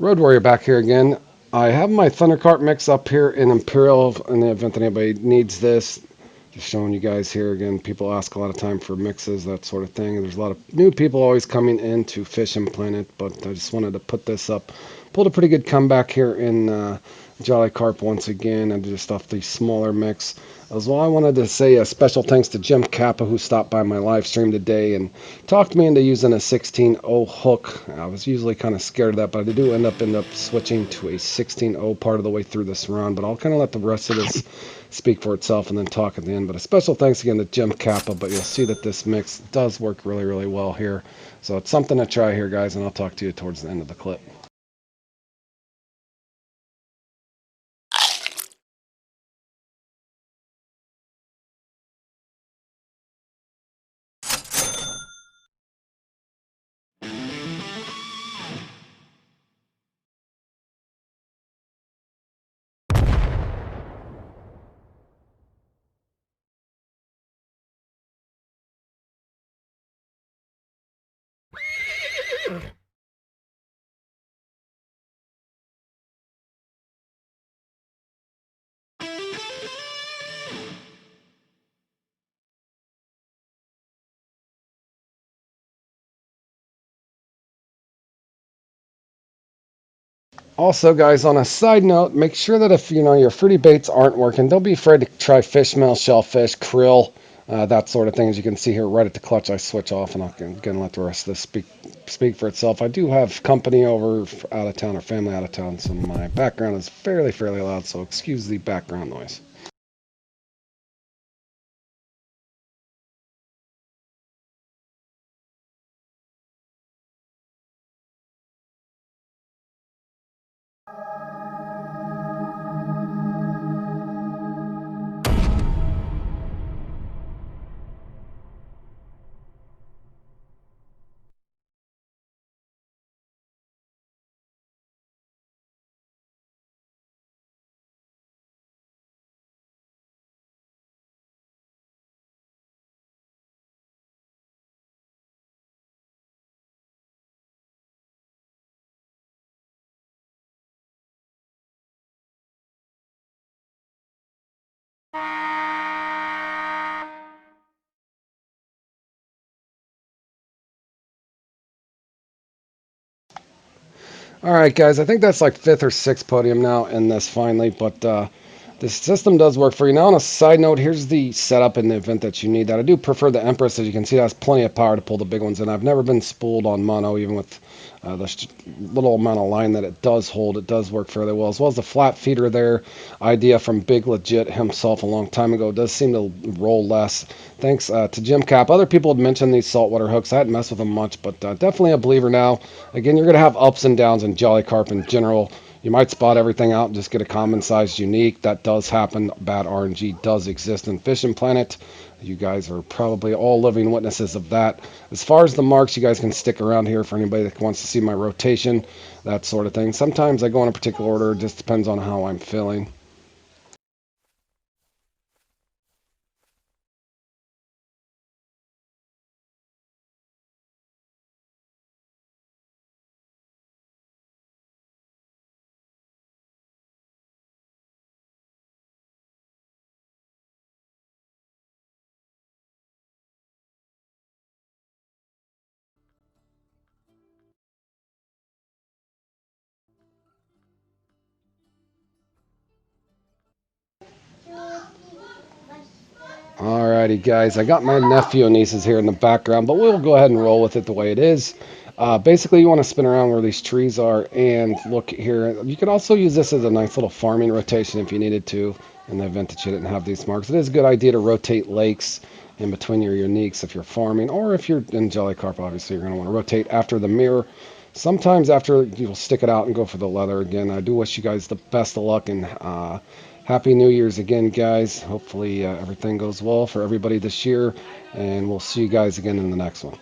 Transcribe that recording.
Road Warrior back here again. I have my Thunder Carp mix up here in Imperial in the event that anybody needs this. Just showing you guys here again. People ask a lot of time for mixes, that sort of thing. And there's a lot of new people always coming in to Fish and Planet, but I just wanted to put this up. Pulled a pretty good comeback here in Jolly Carp once again, and just off the smaller mix. As well, I wanted to say a special thanks to Jim Kappa, who stopped by my live stream today and talked me into using a 16.0 hook. I was usually kind of scared of that, but I do end up switching to a 16.0 part of the way through this run. But I'll kind of let the rest of this speak for itself and then talk at the end. But a special thanks again to Jim Kappa. But you'll see that this mix does work really, really well here. So it's something to try here, guys, and I'll talk to you towards the end of the clip. Also, guys, on a side note, make sure that if your fruity baits aren't working, don't be afraid to try fish meal, shellfish, krill, that sort of thing. As you can see here, right at the clutch, I switch off, and I'm gonna let the rest of this speak for itself. I do have company over out of town or family out of town, so my background is fairly loud. So excuse the background noise. All right, guys, I think that's like fifth or sixth podium now in this finally, but the system does work for you. Now, on a side note, here's the setup in the event that you need that. I do prefer the Empress. As you can see, it has plenty of power to pull the big ones in. I've never been spooled on mono, even with the little amount of line that it does hold. It does work fairly well, as well as the flat feeder there. Idea from Big Legit himself a long time ago. It does seem to roll less. Thanks to Jim Cap. Other people had mentioned these saltwater hooks. I hadn't messed with them much, but definitely a believer now. Again, you're going to have ups and downs in Jolly Carp in general. You might spot everything out and just get a common sized unique. That does happen. Bad RNG does exist in Fishing Planet. You guys are probably all living witnesses of that. As far as the marks, you guys can stick around here for anybody that wants to see my rotation, that sort of thing. Sometimes I go in a particular order. It just depends on how I'm feeling. Alrighty, guys. I got my nephew and nieces here in the background, but we'll go ahead and roll with it the way it is. Basically, you want to spin around where these trees are and look here. You could also use this as a nice little farming rotation if you needed to, in the event that you didn't have these marks. It is a good idea to rotate lakes in between your uniques if you're farming, or if you're in Jelly Carp, obviously you're going to want to rotate after the mirror. Sometimes after you'll stick it out and go for the leather again. I do wish you guys the best of luck and Happy New Year's again, guys. Hopefully everything goes well for everybody this year, and we'll see you guys again in the next one.